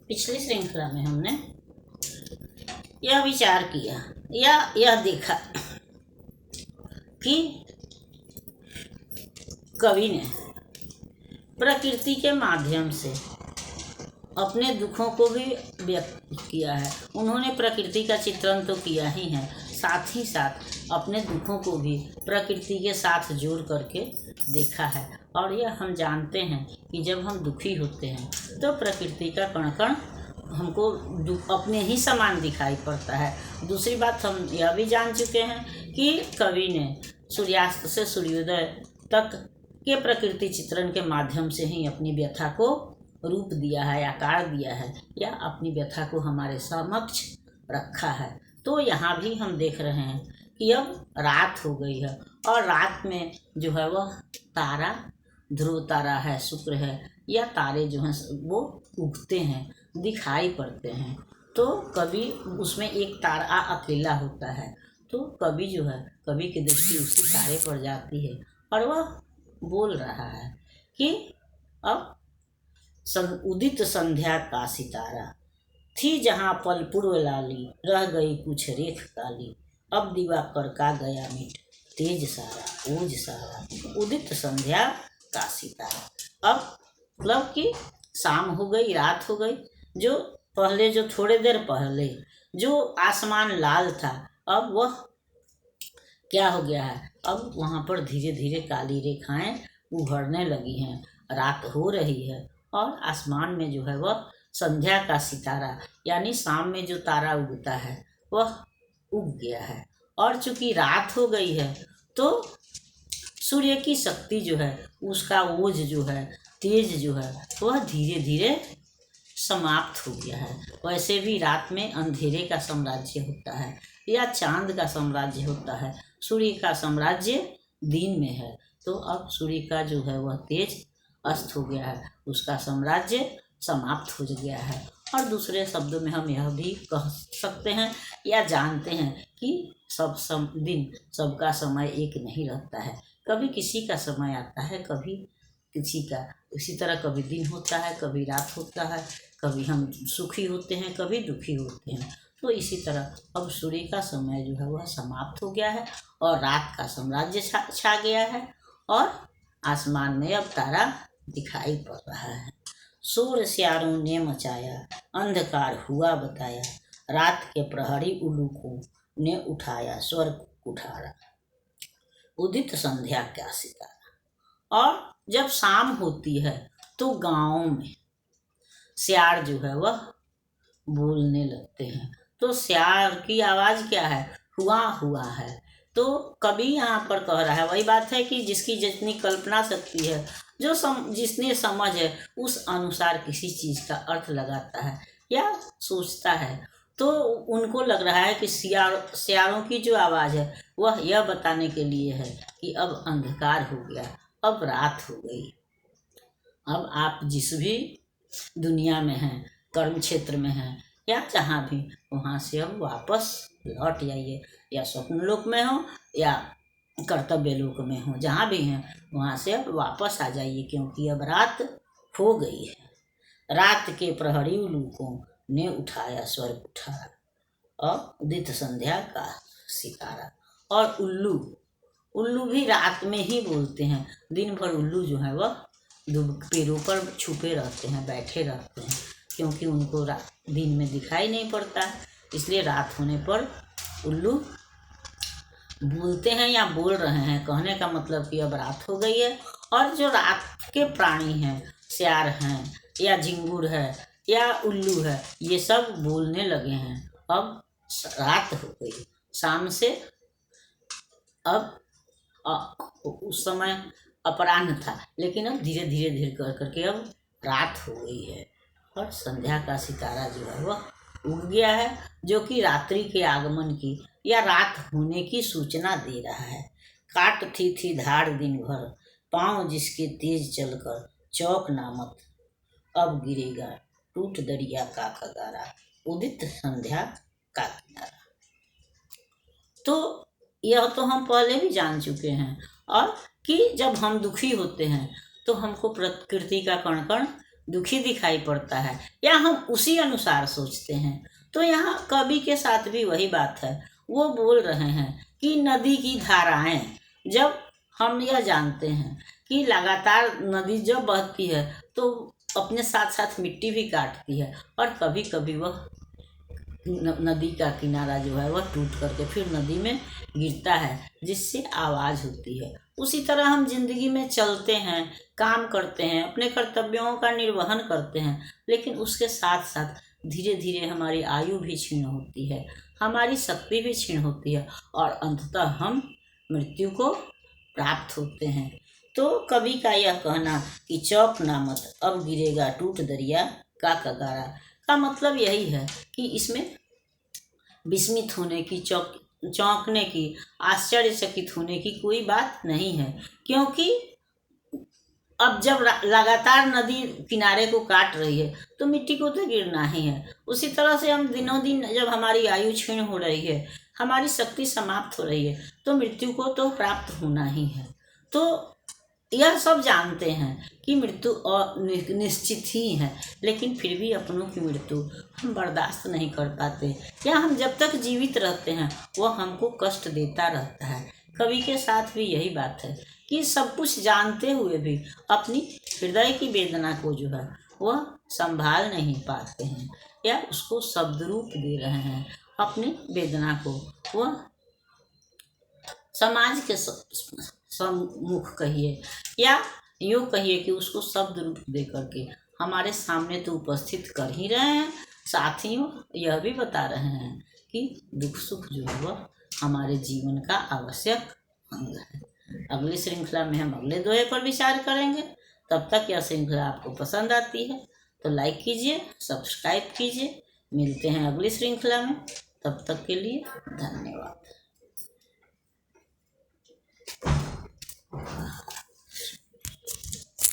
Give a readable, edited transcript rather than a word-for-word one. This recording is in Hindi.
पिछली श्रृंखला में हमने यह विचार किया या यह देखा कि कवि ने प्रकृति के माध्यम से अपने दुखों को भी व्यक्त किया है। उन्होंने प्रकृति का चित्रण तो किया ही है, साथ ही साथ अपने दुखों को भी प्रकृति के साथ जोड़ करके देखा है। और यह हम जानते हैं कि जब हम दुखी होते हैं तो प्रकृति का कण कण हमको अपने ही समान दिखाई पड़ता है। दूसरी बात हम यह भी जान चुके हैं कि कवि ने सूर्यास्त से सूर्योदय तक के प्रकृति चित्रण के माध्यम से ही अपनी व्यथा को रूप दिया है, आकार दिया है, या अपनी व्यथा को हमारे समक्ष रखा है। तो यहाँ भी हम देख रहे हैं कि अब रात हो गई है और रात में जो है वह तारा, ध्रुव तारा है, शुक्र है, या तारे जो हैं वो उगते हैं, दिखाई पड़ते हैं। तो कभी उसमें एक तारा अकेला होता है, तो कभी जो है कभी की दृष्टि उसी तारे पर जाती है और वह बोल रहा है कि अब उदित संध्या का सितारा थी जहाँ पल पूर्व लाली, रह गई कुछ रेख काली, अब दिवाकर का गया मिट, तेज सारा ओज सारा, उदित संध्या का सितारा। अब मतलब कि शाम हो गई, रात हो गई। जो पहले जो थोड़े देर पहले जो आसमान लाल था, अब वह क्या हो गया है, अब वहाँ पर धीरे धीरे काली रेखाएं उभरने लगी हैं। रात हो रही है और आसमान में जो है वह संध्या का सितारा यानी शाम में जो तारा उगता है वह उग गया है। और चूंकि रात हो गई है तो सूर्य की शक्ति जो है, उसका ओज जो है, तेज जो है, वह धीरे धीरे समाप्त हो गया है। वैसे भी रात में अंधेरे का साम्राज्य होता है या चांद का साम्राज्य होता है, सूर्य का साम्राज्य दिन में है। तो अब सूर्य का जो है वह तेज अस्त हो गया है, उसका साम्राज्य समाप्त हो गया है। और दूसरे शब्दों में हम यह भी कह सकते हैं या जानते हैं कि दिन सबका समय एक नहीं रहता है। कभी किसी का समय आता है, कभी किसी का। इसी तरह कभी दिन होता है, कभी रात होता है, कभी हम सुखी होते हैं, कभी दुखी होते हैं। तो इसी तरह अब सूर्य का समय जो है वह समाप्त हो गया है और रात का साम्राज्य छा गया है और आसमान में अब तारा दिखाई पड़ रहा है। शोर स्यारों ने मचाया, अंधकार हुआ बताया, रात के प्रहरी उल्लूकों ने उठाया स्वर कुठारा, उदित संध्या का सितारा। और जब शाम होती है तो गाँव में स्यार जो है वह बोलने लगते हैं। तो स्यार की आवाज़ क्या है, हुआ हुआ है। तो कभी यहाँ पर कह रहा है, वही बात है कि जिसकी जितनी कल्पना शक्ति है, जो जिसने समझ है, उस अनुसार किसी चीज़ का अर्थ लगाता है या सोचता है। तो उनको लग रहा है कि स्यारों की जो आवाज़ है वह यह बताने के लिए है कि अब अंधकार हो गया, अब रात हो गई। अब आप जिस भी दुनिया में हैं, कर्म क्षेत्र में हैं या जहाँ भी, वहाँ से अब वापस लौट जाइए, या स्वप्न लोक में हो या कर्तव्य लोक में हो, जहाँ भी हैं वहाँ से अब वापस आ जाइए, क्योंकि अब रात हो गई है। रात के प्रहरी उल्लूकों ने उठाया स्वर कुठारा और उदित संध्या का सितारा। और उल्लू भी रात में ही बोलते हैं। दिन भर उल्लू जो है वह पेड़ों पर छुपे रहते हैं, बैठे रहते हैं, क्योंकि उनको दिन में दिखाई नहीं पड़ता है। इसलिए रात होने पर उल्लू बोलते हैं या बोल रहे हैं। कहने का मतलब कि अब रात हो गई है। और जो रात के प्राणी हैं, स्यार हैं या झिंगुर है या उल्लू है, ये सब बोलने लगे हैं। अब रात हो गई, शाम से अब उस समय अपराह्न था, लेकिन अब धीरे धीरे धीरे करके अब रात हो गई है और संध्या का सितारा जो है वह उग गया है, जो कि रात्रि के आगमन की या रात होने की सूचना दे रहा है। काट थी धार दिन भर, पाँव जिसके तेज चलकर चौक नामत, अब गिरेगा टूट दरिया का कगारा, उदित संध्या का किनारा। तो यह तो हम पहले भी जान चुके हैं। और कि जब हम दुखी होते हैं तो हमको प्रकृति का कण कण दुखी दिखाई पड़ता है या हम उसी अनुसार सोचते हैं। तो यहाँ कवि के साथ भी वही बात है। वो बोल रहे हैं कि नदी की धाराएं, जब हम यह जानते हैं कि लगातार नदी जब बहती है तो अपने साथ साथ मिट्टी भी काटती है और कभी कभी वह नदी का किनारा जो है वह टूट करके फिर नदी में गिरता है, जिससे आवाज़ होती है। उसी तरह हम जिंदगी में चलते हैं, काम करते हैं, अपने कर्तव्यों का निर्वहन करते हैं, लेकिन उसके साथ साथ धीरे धीरे हमारी आयु भी क्षीण होती है, हमारी शक्ति भी क्षीण होती है और अंततः हम मृत्यु को प्राप्त होते हैं। तो कवि का यह कहना कि चौक ना मत अब गिरेगा टूट दरिया का कगारा का मतलब यही है कि इसमें विस्मित होने की, चौंकने की, आश्चर्यचकित होने की कोई बात नहीं है, क्योंकि अब जब लगातार नदी किनारे को काट रही है तो मिट्टी को तो गिरना ही है। उसी तरह से हम दिनों दिन जब हमारी आयु क्षीण हो रही है, हमारी शक्ति समाप्त हो रही है, तो मृत्यु को तो प्राप्त होना ही है। तो यह सब जानते हैं कि मृत्यु निश्चित ही है, लेकिन फिर भी अपनों की मृत्यु हम बर्दाश्त नहीं कर पाते, या हम जब तक जीवित रहते हैं वह हमको कष्ट देता रहता है। कवि के साथ भी यही बात है कि सब कुछ जानते हुए भी अपनी हृदय की वेदना को जो है वह संभाल नहीं पाते हैं, या उसको शब्द रूप दे रहे हैं। अपनी वेदना को वह समाज के सम्मुख कहिए या यूँ कहिए कि उसको शब्द रूप दे करके हमारे सामने तो उपस्थित कर ही रहे हैं, साथ ही यह भी बता रहे हैं कि दुख सुख जो है वह हमारे जीवन का आवश्यक अंग है। अगली श्रृंखला में हम अगले दोहे पर विचार करेंगे। तब तक यह श्रृंखला आपको पसंद आती है तो लाइक कीजिए, सब्सक्राइब कीजिए। मिलते हैं अगली श्रृंखला में, तब तक के लिए धन्यवाद।